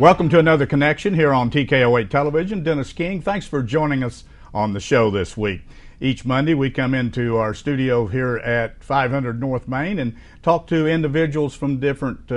Welcome to another connection here on TKO8 Television. Dennis King, thanks for joining us on the show this week. Each Monday we come into our studio here at 500 North Main and talk to individuals from different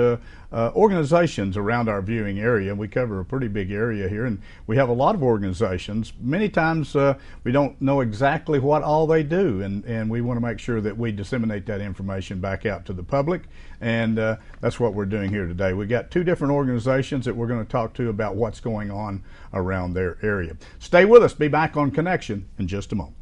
organizations around our viewing area. We cover a pretty big area here, and we have a lot of organizations. Many times we don't know exactly what all they do, and we want to make sure that we disseminate that information back out to the public, and that's what we're doing here today. We got two different organizations that we're going to talk to about what's going on around their area. Stay with us. Be back on Connection in just a moment.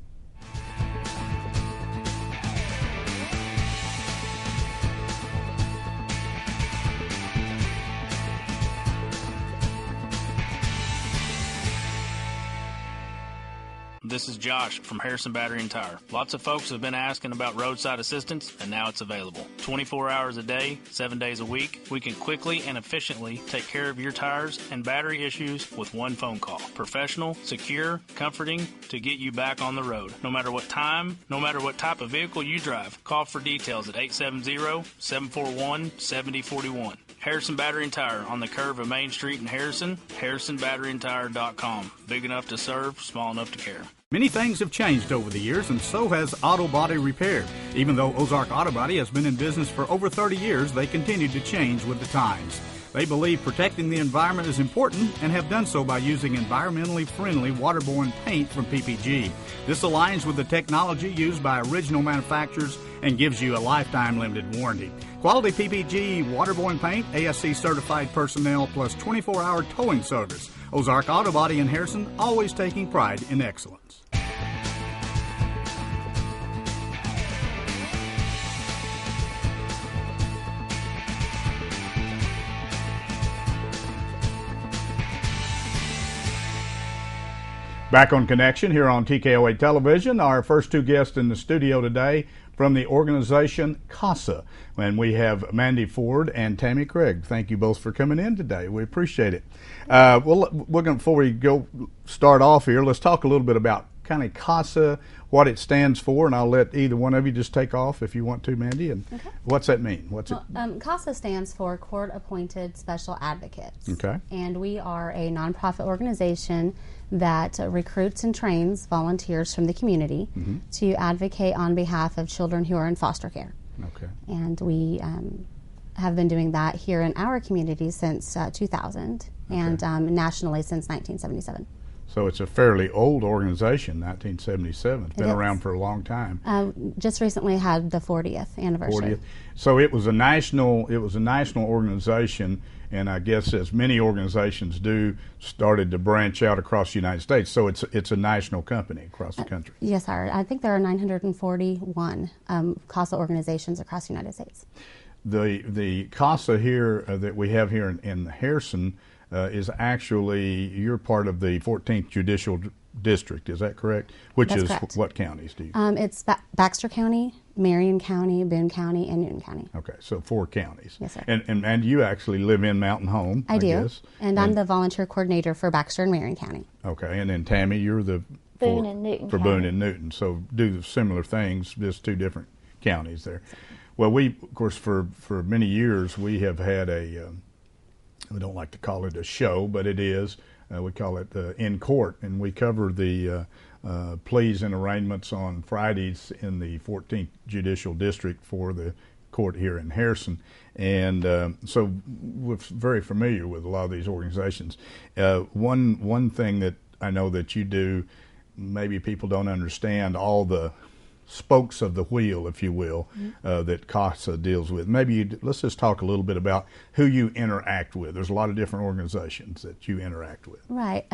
This is Josh from Harrison Battery and Tire. Lots of folks have been asking about roadside assistance, and now it's available. 24 hours a day, 7 days a week, we can quickly and efficiently take care of your tires and battery issues with one phone call. Professional, secure, comforting to get you back on the road. No matter what time, no matter what type of vehicle you drive, call for details at 870-741-7041. Harrison Battery and Tire on the curve of Main Street in Harrison, harrisonbatteryandtire.com. Big enough to serve, small enough to care. Many things have changed over the years, and so has auto body repair. Even though Ozark Auto Body has been in business for over 30 years, they continue to change with the times. They believe protecting the environment is important and have done so by using environmentally friendly waterborne paint from PPG. This aligns with the technology used by original manufacturers and gives you a lifetime limited warranty. Quality PPG waterborne paint, ASC certified personnel, plus 24-hour towing service. Ozark Auto Body in Harrison, always taking pride in excellence. Back on Connection here on TKO8 Television. Our first two guests in the studio today from the organization CASA. And we have Mandy Ford and Tammy Craig. Thank you both for coming in today. We appreciate it. Before we start off here, let's talk a little bit about kind of CASA, what it stands for, and I'll let either one of you just take off if you want to, Mandy. And okay. What's that mean? CASA stands for Court Appointed Special Advocates. Okay. And we are a nonprofit organization that recruits and trains volunteers from the community to advocate on behalf of children who are in foster care. Okay. And we have been doing that here in our community since 2000 and nationally since 1977. So it's a fairly old organization, 1977. It's been around for a long time. Just recently had the 40th anniversary. 40th. So it was a national organization, and I guess as many organizations do, started to branch out across the United States. So it's a national company across the country. Yes, sir. I think there are 941 CASA organizations across the United States. The CASA here that we have here in Harrison is actually, you're part of the 14th Judicial District, is that correct? Which That's is correct. What counties do you? It's Baxter County, Marion County, Boone County, and Newton County. Okay, so 4 counties. Yes, sir. And you actually live in Mountain Home, I do. guess. And I'm the volunteer coordinator for Baxter and Marion County. Okay, and then Tammy, you're the Boone and Newton for County. Boone and Newton. So do the similar things, just 2 different counties there. Well, we, of course, for many years, we have had we don't like to call it a show, but it is. We call it In Court, and we cover the pleas and arraignments on Fridays in the 14th Judicial District for the court here in Harrison. And so we're very familiar with a lot of these organizations. One thing that I know that you do, maybe people don't understand all the spokes of the wheel, if you will, that CASA deals with. Let's just talk a little bit about who you interact with. There's a lot of different organizations that you interact with. Right.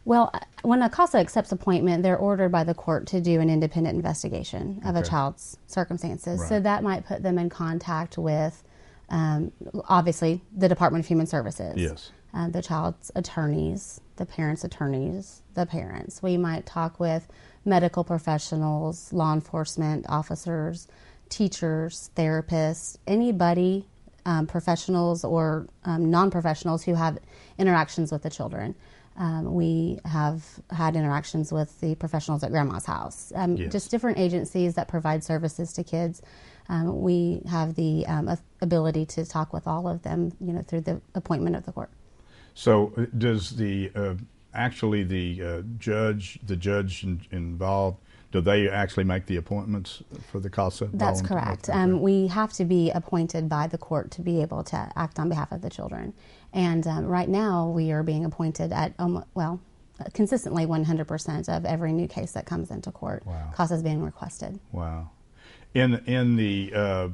Well, when a CASA accepts appointment, they're ordered by the court to do an independent investigation of a child's circumstances. Right. So that might put them in contact with, obviously, the Department of Human Services. Yes. The child's attorneys, the parents' attorneys, the parents. We might talk with medical professionals, law enforcement officers, teachers, therapists, anybody, professionals or non-professionals who have interactions with the children. We have had interactions with the professionals at Grandma's house, Yes. just different agencies that provide services to kids. We have the ability to talk with all of them, through the appointment of the court. So does the actually the judge involved, do they actually make the appointments for the CASA? That's correct. Okay. We have to be appointed by the court to be able to act on behalf of the children. And right now we are being appointed at, consistently 100% of every new case that comes into court. Wow. CASA is being requested. Wow. In the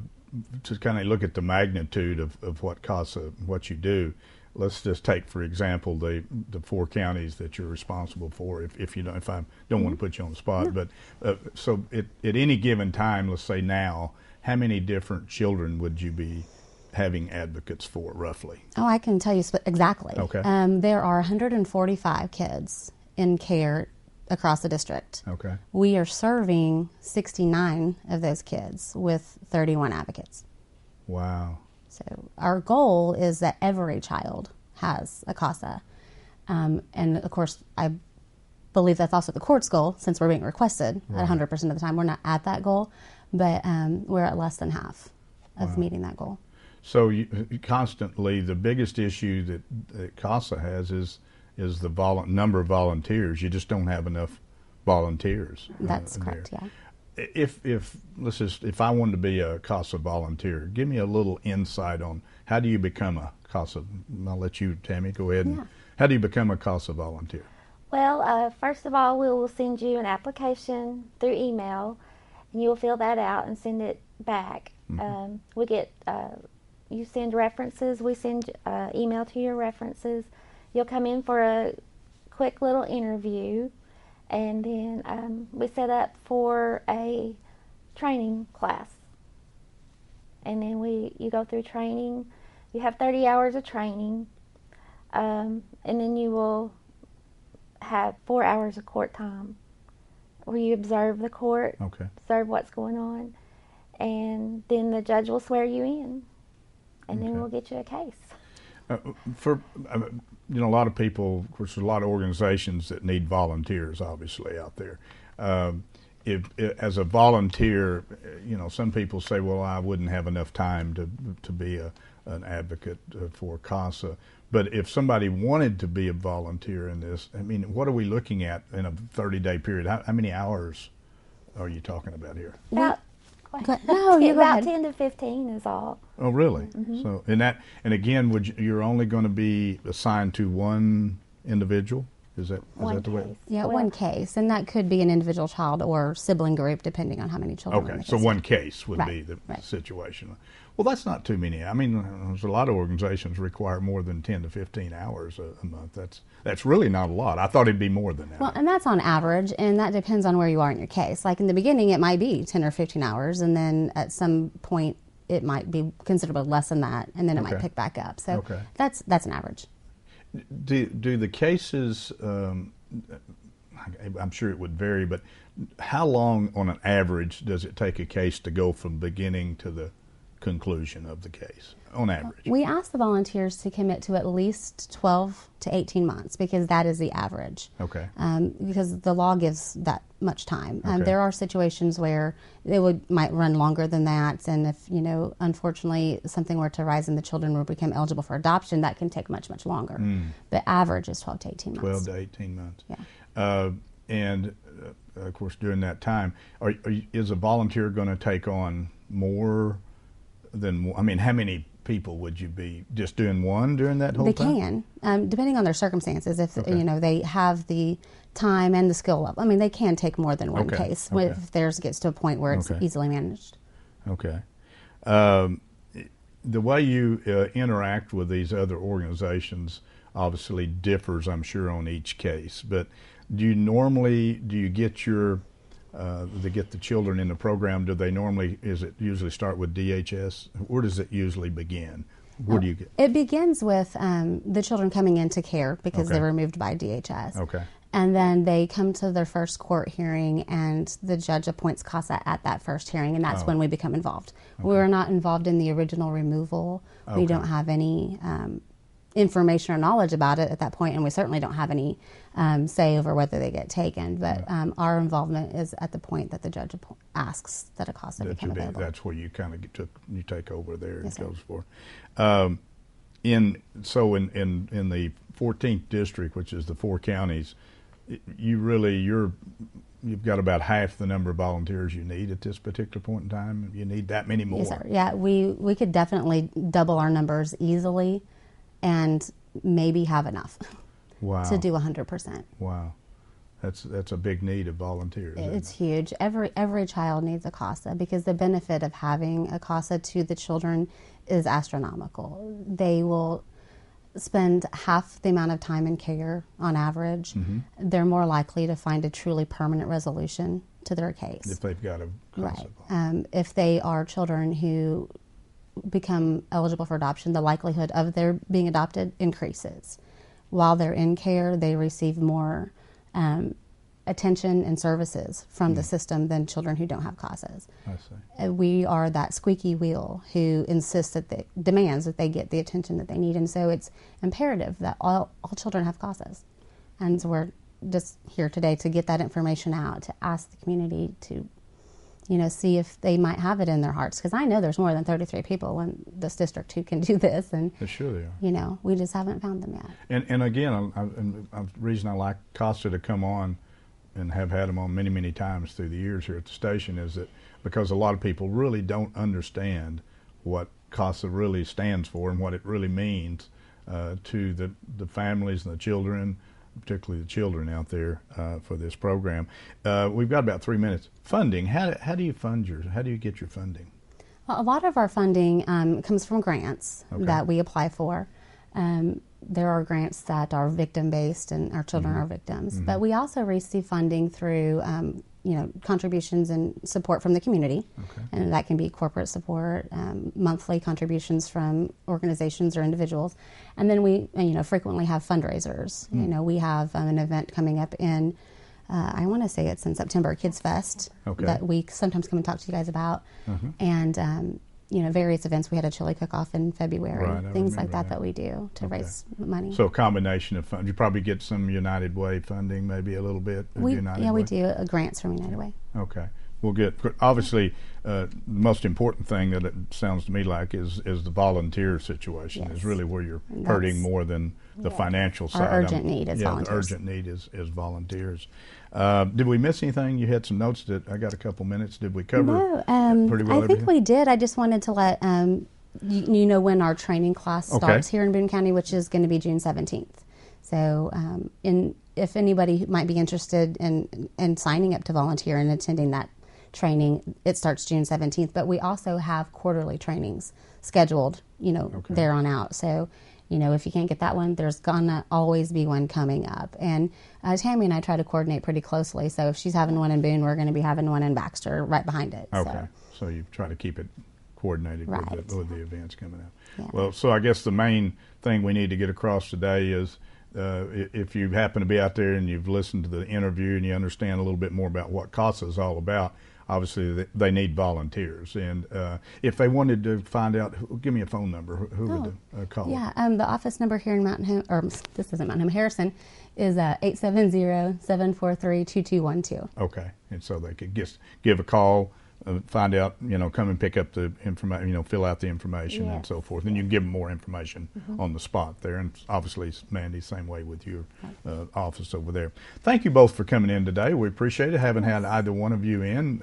to kind of look at the magnitude of what CASA, what you do, let's just take, for example, the 4 counties that you're responsible for. If I don't want to put you on the spot, but so at any given time, let's say now, how many different children would you be having advocates for, roughly? Oh, I can tell you exactly. Okay. There are 145 kids in care across the district. Okay. We are serving 69 of those kids with 31 advocates. Wow. So our goal is that every child has a CASA. And of course, I believe that's also the court's goal, since we're being requested at 100% of the time. We're not at that goal, but we're at less than half of meeting that goal. So you constantly, the biggest issue that CASA has is the number of volunteers. You just don't have enough volunteers. That's correct, yeah. If I wanted to be a CASA volunteer, give me a little insight on how do you become a CASA. I'll let you, Tammy, go ahead. Yeah. How do you become a CASA volunteer? Well, first of all, we will send you an application through email, and you will fill that out and send it back. Mm-hmm. We get you send references. We send email to your references. You'll come in for a quick little interview, and then we set up for a training class. And then you go through training. You have 30 hours of training, and then you will have 4 hours of court time where you observe the court, observe what's going on, and then the judge will swear you in, and then we'll get you a case. A lot of people, of course, there's a lot of organizations that need volunteers, obviously, out there. As a volunteer, some people say, well, I wouldn't have enough time to be an advocate for CASA. But if somebody wanted to be a volunteer in this, I mean, what are we looking at in a 30-day period? How many hours are you talking about here? About, No, you go about ahead. 10 to 15 is all. Oh, really? Mm-hmm. So, and again, you're only going to be assigned to one individual? Is that the way? Case. Yeah, Well, one case, and that could be an individual child or sibling group, depending on how many children. Okay, so one case would be Right, the right. situation. Well, that's not too many. I mean, there's a lot of organizations require more than 10 to 15 hours a month. That's really not a lot. I thought it'd be more than that. Well, and that's on average, and that depends on where you are in your case. Like in the beginning, it might be 10 or 15 hours, and then at some point, it might be considerably less than that, and then it might pick back up. So that's an average. Do the cases, I'm sure it would vary, but how long on an average does it take a case to go from beginning to the conclusion of the case, on average? We ask the volunteers to commit to at least 12 to 18 months because that is the average. Okay. Because the law gives that much time. Okay. There are situations where it might run longer than that, and if, unfortunately something were to arise and the children would become eligible for adoption, that can take much, much longer. But average is 12 to 18 months. 12 to 18 months. Yeah. And of course, during that time, is a volunteer going to take on more than, I mean, how many people would you be just doing one during that whole time? They can, depending on their circumstances. If they have the time and the skill level, I mean, they can take more than one case if theirs gets to a point where it's easily managed. Okay. The way you interact with these other organizations obviously differs, I'm sure, on each case. But do you get your to get the children in the program? Is it usually start with DHS? Where does it usually begin? Where do you get? It begins with the children coming into care because they were removed by DHS. Okay. And then they come to their first court hearing, and the judge appoints CASA at that first hearing, and that's when we become involved. We're not involved in the original removal. We don't have any information or knowledge about it at that point, and we certainly don't have any say over whether they get taken. But our involvement is at the point that the judge asks that a CASA become available. That's where you kind of take over there and Yes, goes for. in the 14th district, which is the 4 counties, you've got about half the number of volunteers you need at this particular point in time. You need that many more. Yes, sir. Yeah, we could definitely double our numbers easily, and maybe have enough. Wow. To do 100%. Wow. That's a big need of volunteers. It's huge. Every child needs a CASA, because the benefit of having a CASA to the children is astronomical. They will spend half the amount of time in care on average. Mm-hmm. They're more likely to find a truly permanent resolution to their case. If they've got a CASA. Right. If they are children who become eligible for adoption, the likelihood of their being adopted increases. While they're in care, they receive more attention and services from the system than children who don't have CASAs. I see. We are that squeaky wheel who demands that they get the attention that they need, and so it's imperative that all children have CASAs. And so we're just here today to get that information out, to ask the community to, see if they might have it in their hearts, because I know there's more than 33 people in this district who can do this, and Sure they are. We just haven't found them yet. And again, the reason I like CASA to come on, and have had them on many, many times through the years here at the station, is that because a lot of people really don't understand what CASA really stands for and what it really means to the families and the children, particularly the children out there for this program. We've got about 3 minutes. Funding. How do you fund yours? How do you get your funding? Well, a lot of our funding comes from grants that we apply for. There are grants that are victim-based, and our children are victims. But we also receive funding through, contributions and support from the community. And that can be corporate support, monthly contributions from organizations or individuals. And then we, frequently have fundraisers. We have an event coming up in, I want to say it's in September, Kids Fest, that we sometimes come and talk to you guys about. And, various events. We had a chili cook-off in February, things like that we do to raise money. So a combination of funds. You probably get some United Way funding, maybe a little bit of United Way? We do grants from United Way. Okay. We'll get, obviously, the most important thing that it sounds to me like is the volunteer situation is really where you're hurting more than the financial side. Our urgent need is volunteers. The urgent need is volunteers. Did we miss anything? You had some notes that I got a couple minutes. Did we cover pretty well I think we did. I just wanted to let you know when our training class starts here in Boone County, which is going to be June 17th. So if anybody might be interested in signing up to volunteer and attending that training, it starts June 17th. But we also have quarterly trainings scheduled, there on out. So, if you can't get that one, there's gonna always be one coming up. And Tammy and I try to coordinate pretty closely. So if she's having one in Boone, we're going to be having one in Baxter right behind it. Okay. So you try to keep it coordinated with the events coming up. Yeah. Well, so I guess the main thing we need to get across today is if you happen to be out there and you've listened to the interview and you understand a little bit more about what CASA is all about, obviously they need volunteers. And if they wanted to find out, give me a phone number. Who would call? Yeah, the office number here in this isn't Mountain Home, Harrison, is 870-743-2212. Okay, and so they could just give a call, find out, come and pick up the information, fill out the information and so forth. And you can give them more information on the spot there. And obviously, Mandy, same way with your office over there. Thank you both for coming in today. We appreciate it. Haven't had either one of you in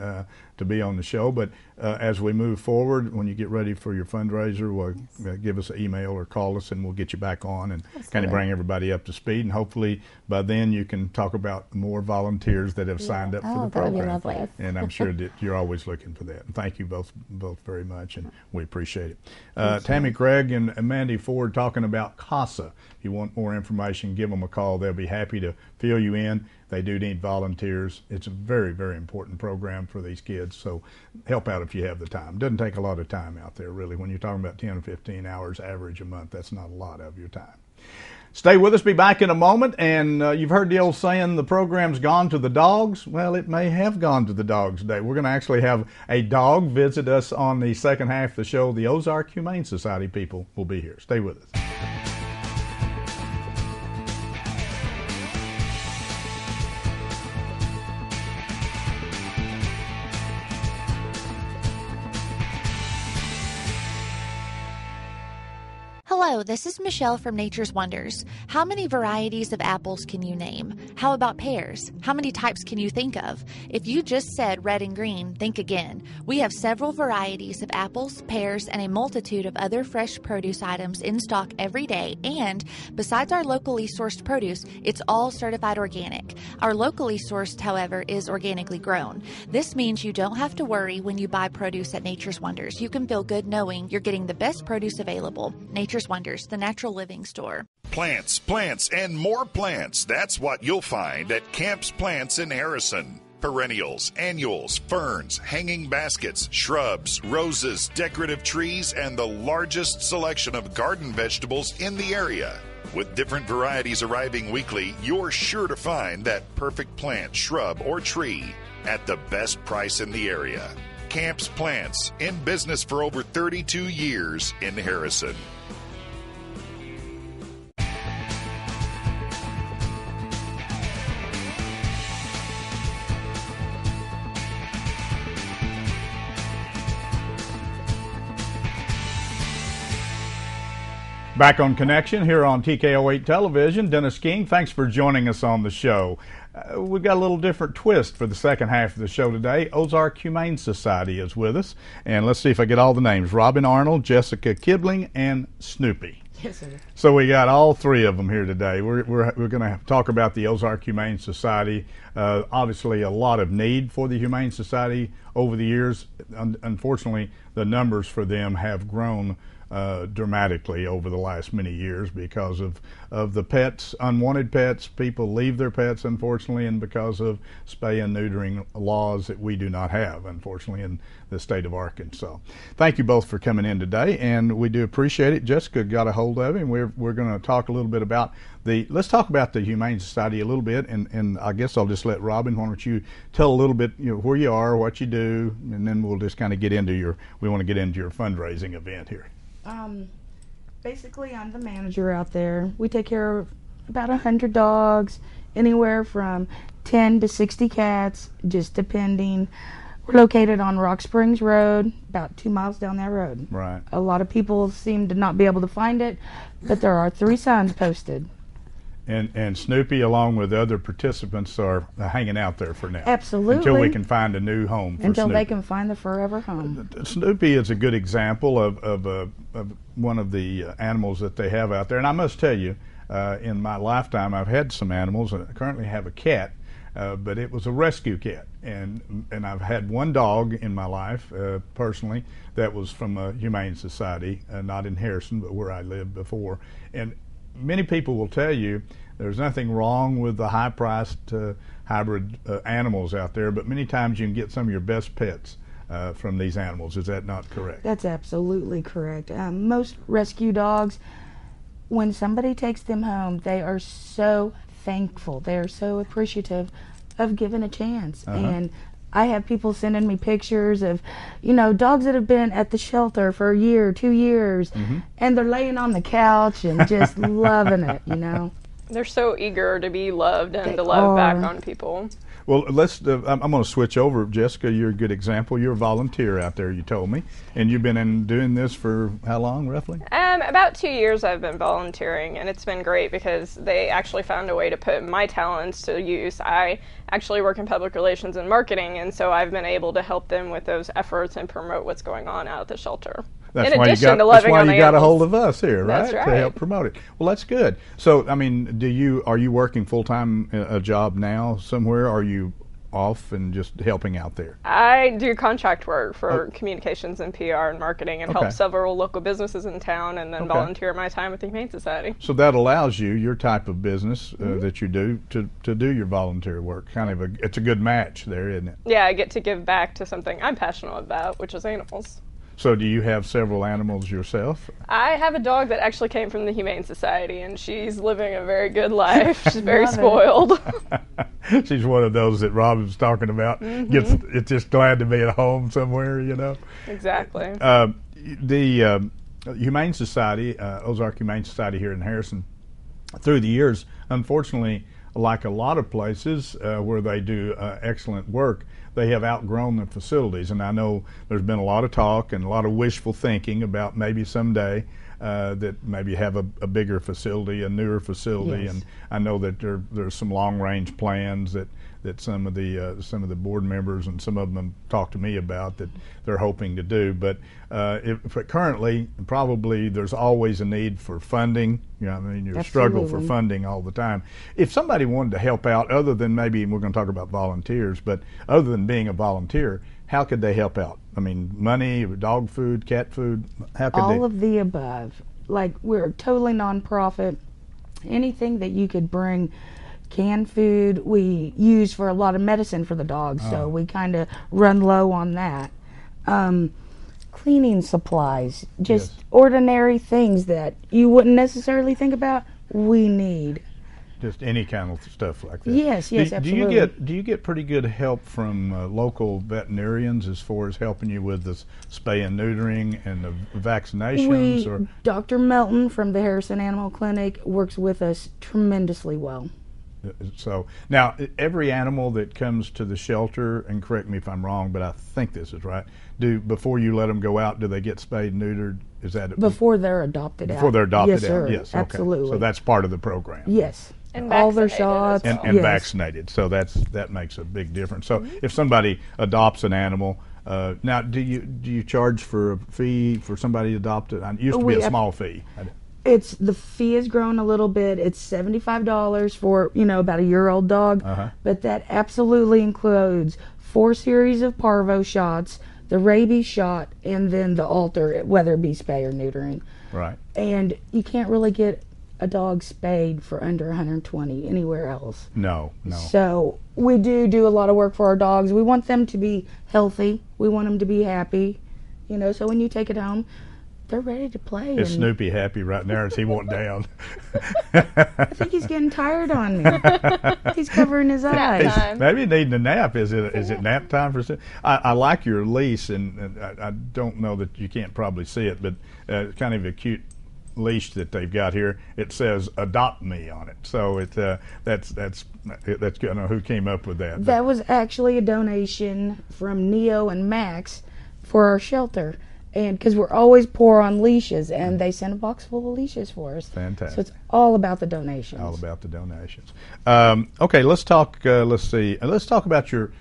to be on the show. But as we move forward, when you get ready for your fundraiser, give us an email or call us, and we'll get you back on and kind of bring everybody up to speed. And hopefully, by then, you can talk about more volunteers that have signed up for the program. That would be lovely. And I'm sure that you're always looking for that. And thank you both very much, and we appreciate it. Tammy Craig and Mandy Ford talking about CASA. If you want more information, give them a call. They'll be happy to fill you in. They do need volunteers. It's a very, very important program for these kids, so help out if you have the time. It doesn't take a lot of time out there, really. When you're talking about 10 or 15 hours average a month, that's not a lot of your time. Stay with us. Be back in a moment. And you've heard the old saying, the program's gone to the dogs. Well, it may have gone to the dogs today. We're going to actually have a dog visit us on the second half of the show. The Ozark Humane Society people will be here. Stay with us. Hello, this is Michelle from Nature's Wonders. How many varieties of apples can you name? How about pears? How many types can you think of? If you just said red and green, think again. We have several varieties of apples, pears, and a multitude of other fresh produce items in stock every day, and besides our locally sourced produce, it's all certified organic. Our locally sourced, however, is organically grown. This means you don't have to worry when you buy produce at Nature's Wonders. You can feel good knowing you're getting the best produce available. Nature's Wonders, the natural living store. Plants, plants, and more plants. That's what you'll find at Camp's Plants in Harrison. Perennials, annuals, ferns, hanging baskets, shrubs, roses, decorative trees, and the largest selection of garden vegetables in the area. With different varieties arriving weekly, you're sure to find that perfect plant, shrub, or tree at the best price in the area. Camp's Plants, in business for over 32 years in Harrison. Back on Connection here on TKO8 Television. Dennis King, thanks for joining us on the show. We've got a little different twist for the second half of the show today. Ozark Humane Society is with us. And let's see if I get all the names. Robin Arnold, Jessica Kibling, and Snoopy. Yes, sir. So we got all three of them here today. We're going to talk about the Ozark Humane Society. Obviously, a lot of need for the Humane Society over the years. Unfortunately, the numbers for them have grown dramatically over the last many years because of the pets, unwanted pets. People leave their pets, unfortunately, and because of spay and neutering laws that we do not have, unfortunately, in the state of Arkansas. Thank you both for coming in today, and we do appreciate it. Jessica got a hold of it, and we're going to talk a little bit about let's talk about the Humane Society a little bit, and I guess I'll just let Robin, why don't you tell a little bit, where you are, what you do, and then we'll just kind of we want to get into your fundraising event here. Basically, I'm the manager out there. We take care of about 100 dogs, anywhere from 10 to 60 cats, just depending. We're located on Rock Springs Road, about 2 miles down that road. Right. A lot of people seem to not be able to find it, but there are 3 signs posted. And Snoopy, along with other participants, are hanging out there for now. Absolutely. Until we can find a new home for Until Snoopy. they can find the forever home. Snoopy is a good example of one of the animals that they have out there. And I must tell you, in my lifetime, I've had some animals. I currently have a cat, but it was a rescue cat. And I've had one dog in my life, personally, that was from a Humane Society, not in Harrison, but where I lived before. And many people will tell you there's nothing wrong with the high-priced hybrid animals out there, but many times you can get some of your best pets from these animals. Is that not correct? That's absolutely correct. Most rescue dogs, when somebody takes them home, they are so thankful. They are so appreciative of given a chance. And I have people sending me pictures of, dogs that have been at the shelter for a year, 2 years, and they're laying on the couch and just loving it, They're so eager to be loved and They to love back are. on people. Well, I'm going to switch over. Jessica, you're a good example. You're a volunteer out there, you told me. And you've been doing this for how long, roughly? About 2 years I've been volunteering, and it's been great because they actually found a way to put my talents to use. I actually work in public relations and marketing, and so I've been able to help them with those efforts and promote what's going on out at the shelter. That's in why addition to that's loving why on you got a animals. hold of us here, right? That's right. To help promote it. Well, that's good. So, I mean, are you working full-time a job now somewhere, or are you off and just helping out there? I do contract work for communications and PR and marketing and help several local businesses in town, and then volunteer my time with the Humane Society. So that allows you, your type of business that you do, to do your volunteer work. It's a good match there, isn't it? Yeah, I get to give back to something I'm passionate about, which is animals. So do you have several animals yourself? I have a dog that actually came from the Humane Society, and she's living a very good life. She's very Love it. spoiled. She's one of those that Rob was talking about. It's just glad to be at home somewhere, Exactly. The Humane Society, Ozark Humane Society here in Harrison, through the years, unfortunately, like a lot of places where they do excellent work, they have outgrown the facilities. And I know there's been a lot of talk and a lot of wishful thinking about maybe someday that maybe have a bigger facility, a newer facility, Yes. and I know that there's some long-range plans that some of the board members and some of them talk to me about that they're hoping to do. But currently, probably there's always a need for funding. You know, I mean, you struggle for Absolutely. funding all the time. If somebody wanted to help out, other than maybe we're going to talk about volunteers, but other than being a volunteer, how could they help out? I mean, money, dog food, cat food. How could All of the above. Like, we're totally nonprofit. Anything that you could bring. Canned food we use for a lot of medicine for the dogs, so we kind of run low on that. Cleaning supplies, just Yes. ordinary things that you wouldn't necessarily think about, we need. Just any kind of stuff like that. Yes, yes, absolutely. Do you get pretty good help from local veterinarians as far as helping you with the spay and neutering and the vaccinations? Dr. Melton from the Harrison Animal Clinic works with us tremendously well. So now, every animal that comes to the shelter, and correct me if I'm wrong, but I think this is right. Before you let them go out, do they get spayed and neutered? Is that Before they're adopted out? Before they're adopted yes, sir. out? Yes, okay. Absolutely. So that's part of the program. Yes. And all their vaccinated as shots well. And yes. vaccinated. So that makes a big difference. So if somebody adopts an animal, now do you charge for a fee for somebody to adopt it? It used to be a small fee. The fee has grown a little bit. It's $75 for about a year-old dog, but that absolutely includes 4 series of parvo shots, the rabies shot, and then the alter, whether it be spay or neutering. Right. And you can't really get a dog spayed for under $120 anywhere else. No. So we do a lot of work for our dogs. We want them to be healthy. We want them to be happy. So when you take it home, they're ready to play. Is Snoopy happy right now? Is he wanting down? I think he's getting tired on me. He's covering his eyes. time. Maybe needing a nap. Is it nap time for Snoopy? I like your leash, and I don't know that you can't probably see it, but kind of a cute leash that they've got here. It says "Adopt Me" on it. So that's good. I don't know who came up with that. That was actually a donation from Neo and Max for our shelter. And because we're always poor on leashes, and they sent a box full of leashes for us. Fantastic. So it's all about the donations. All about the donations. Okay, let's talk. Let's see. Let's talk about your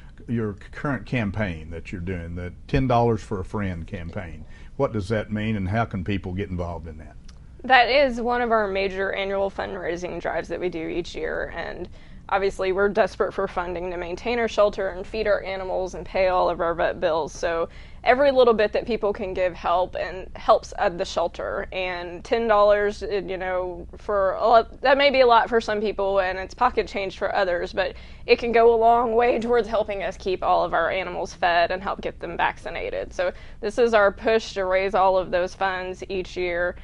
current campaign that you're doing, the $10 for a Friend campaign. What does that mean, and how can people get involved in that? That is one of our major annual fundraising drives that we do each year, and obviously we're desperate for funding to maintain our shelter and feed our animals and pay all of our vet bills. So every little bit that people can give helps at the shelter. And $10, for a lot, that may be a lot for some people, and it's pocket change for others, but it can go a long way towards helping us keep all of our animals fed and help get them vaccinated. So this is our push to raise all of those funds each year.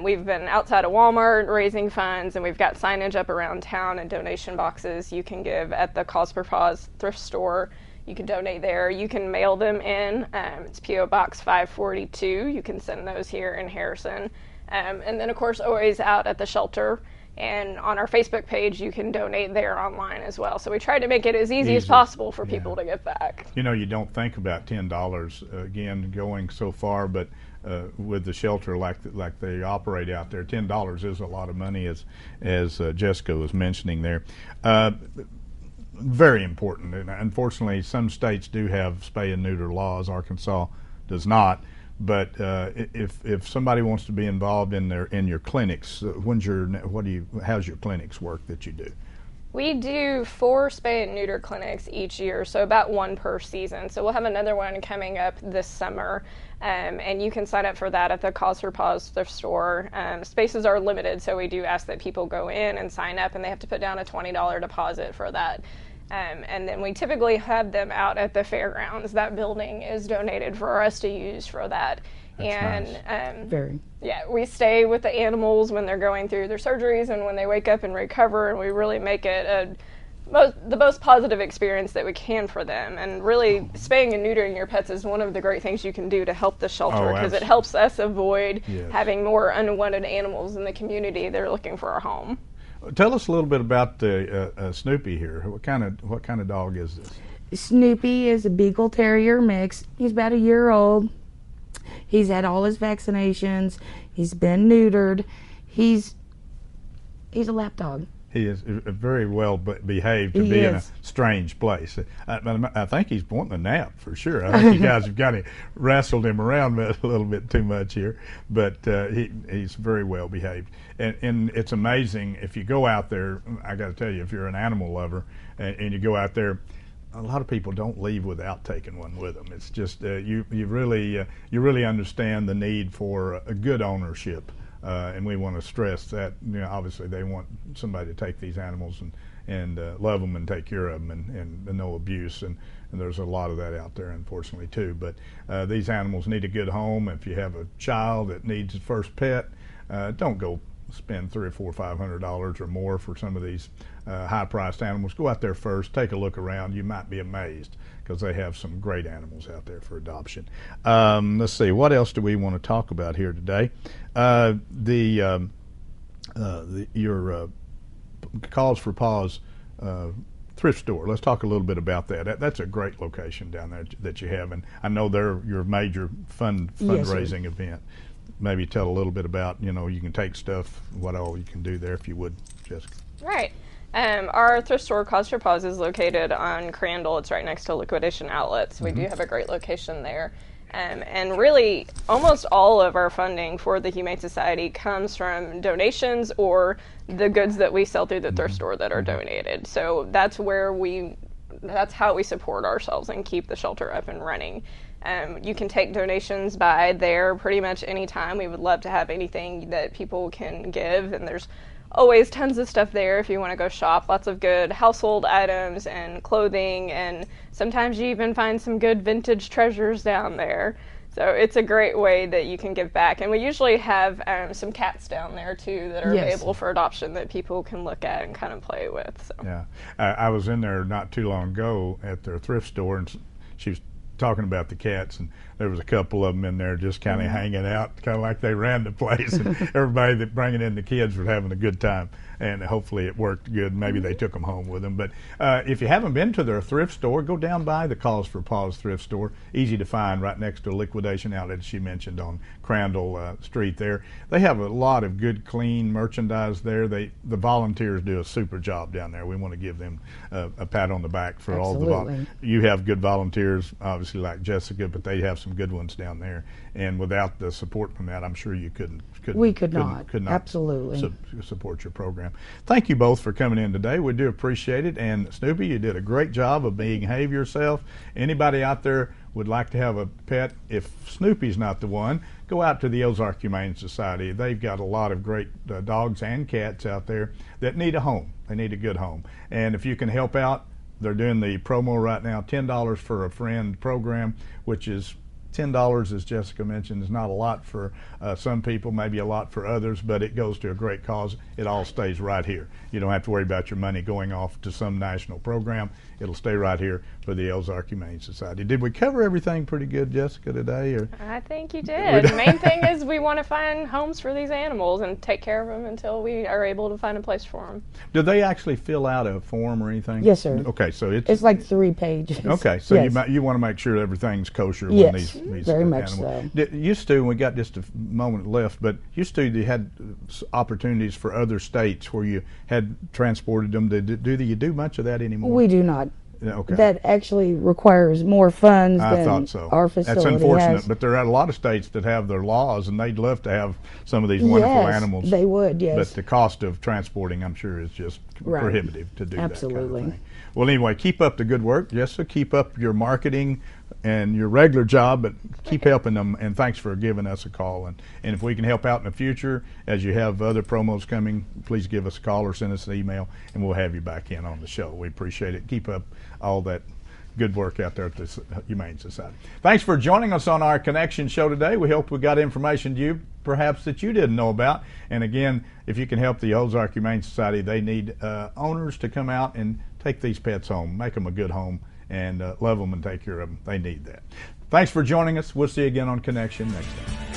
We've been outside of Walmart raising funds, and we've got signage up around town and donation boxes you can give at the Cause for Paws thrift store. You can donate there. You can mail them in. It's P.O. Box 542. You can send those here in Harrison. And then, of course, always out at the shelter. And on our Facebook page, you can donate there online as well. So we try to make it as easy as possible for people to give back. You don't think about $10 again going so far, but with the shelter like they operate out there, $10 is a lot of money, as Jessica was mentioning there. Very important, and unfortunately, some states do have spay and neuter laws. Arkansas does not. But if somebody wants to be involved in your clinics, how's your clinics work that you do? We do 4 spay and neuter clinics each year, so about 1 per season. So we'll have another one coming up this summer, and you can sign up for that at the Cause for Paws thrift store. Spaces are limited, so we do ask that people go in and sign up, and they have to put down a $20 deposit for that. And then we typically have them out at the fairgrounds. That building is donated for us to use for that. That's and Very. Yeah, we stay with the animals when they're going through their surgeries and when they wake up and recover, and we really make it the most positive experience that we can for them. And really, spaying and neutering your pets is one of the great things you can do to help the shelter, because it helps us avoid having more unwanted animals in the community that are looking for a home. Tell us a little bit about the Snoopy here. What kind of dog is this? Snoopy is a Beagle Terrier mix. He's about a year old. He's had all his vaccinations. He's been neutered. He's a lap dog. He is very well behaved to He be in a is. strange place. I think he's wanting a nap for sure. I think you guys have kind of wrestled him around a little bit too much here, but he's very well behaved. And it's amazing if you go out there. I got to tell you, if you're an animal lover and you go out there, a lot of people don't leave without taking one with them. It's just you really understand the need for a good ownership. And we want to stress that, obviously they want somebody to take these animals and love them and take care of them and no abuse. And there's a lot of that out there, unfortunately, too. But these animals need a good home. If you have a child that needs a first pet, don't go spend $300 or $400 or $500 or more for some of these high-priced animals. Go out there first, take a look around. You might be amazed because they have some great animals out there for adoption. Let's see, what else do we want to talk about here today? Your Cause for Paws thrift store. Let's talk a little bit about that. That's a great location down there that you have, and I know they're your major fundraising event. Maybe tell a little bit about, you can take stuff, what all you can do there, if you would, Jessica. Right. Our thrift store, Cause for Paws, is located on Crandall. It's right next to Liquidation Outlets. We do have a great location there. And really, almost all of our funding for the Humane Society comes from donations or the goods that we sell through the thrift store that are donated. So that's how we support ourselves and keep the shelter up and running. You can take donations by there pretty much any time. We would love to have anything that people can give, and there's always tons of stuff there if you want to go shop. Lots of good household items and clothing, and sometimes you even find some good vintage treasures down there. So it's a great way that you can give back. And we usually have some cats down there too that are available for adoption that people can look at and kind of play with. So. Yeah, I was in there not too long ago at their thrift store, and she was talking about the cats, and there was a couple of them in there just kind of hanging out, kind of like they ran the place, and everybody that bringing in the kids was having a good time, and hopefully it worked good. Maybe they took them home with them. But if you haven't been to their thrift store, go down by the Cause for Paws thrift store. Easy to find, right next to a Liquidation Outlet, as she mentioned, on Crandall Street there. They have a lot of good, clean merchandise there. The volunteers do a super job down there. We want to give them a pat on the back for all the you have good volunteers, obviously, like Jessica, but they have some good ones down there. And without the support from that, I'm sure you couldn't absolutely support your program. Thank you both for coming in today. We do appreciate it. And Snoopy, you did a great job of behave yourself. Anybody out there would like to have a pet, if Snoopy's not the one, go out to the Ozark Humane Society. They've got a lot of great dogs and cats out there that need a home. They need a good home. And if you can help out, they're doing the promo right now, $10 for a friend program, which is $10, as Jessica mentioned, is not a lot for some people, maybe a lot for others, but it goes to a great cause. It all stays right here. You don't have to worry about your money going off to some national program. It'll stay right here for the Ozark Humane Society. Did we cover everything pretty good, Jessica, today? Or? I think you did. The main thing is we want to find homes for these animals and take care of them until we are able to find a place for them. Do they actually fill out a form or anything? Yes, sir. Okay, so it's like 3 pages. Okay, so you want to make sure everything's kosher when these very much animals. so. Used to, we got just a moment left, but used to you had opportunities for other states where you had transported them. Do you do much of that anymore? We do not. Okay. That actually requires more funds than thought so. Our facility That's unfortunate, has. but there are a lot of states that have their laws, and they'd love to have some of these wonderful animals. They would, yes. But the cost of transporting, I'm sure, is just prohibitive to do that kind of thing. Well, anyway, keep up the good work, Jessica. Keep up your marketing and your regular job, but keep helping them, and thanks for giving us a call. And if we can help out in the future, as you have other promos coming, please give us a call or send us an email, and we'll have you back in on the show. We appreciate it. Keep up all that good work out there at the Humane Society. Thanks for joining us on our Connection show today. We hope we got information to you, perhaps, that you didn't know about. And again, if you can help the Ozark Humane Society, they need owners to come out and take these pets home, make them a good home, and love them and take care of them. They need that. Thanks for joining us. We'll see you again on Connection next time.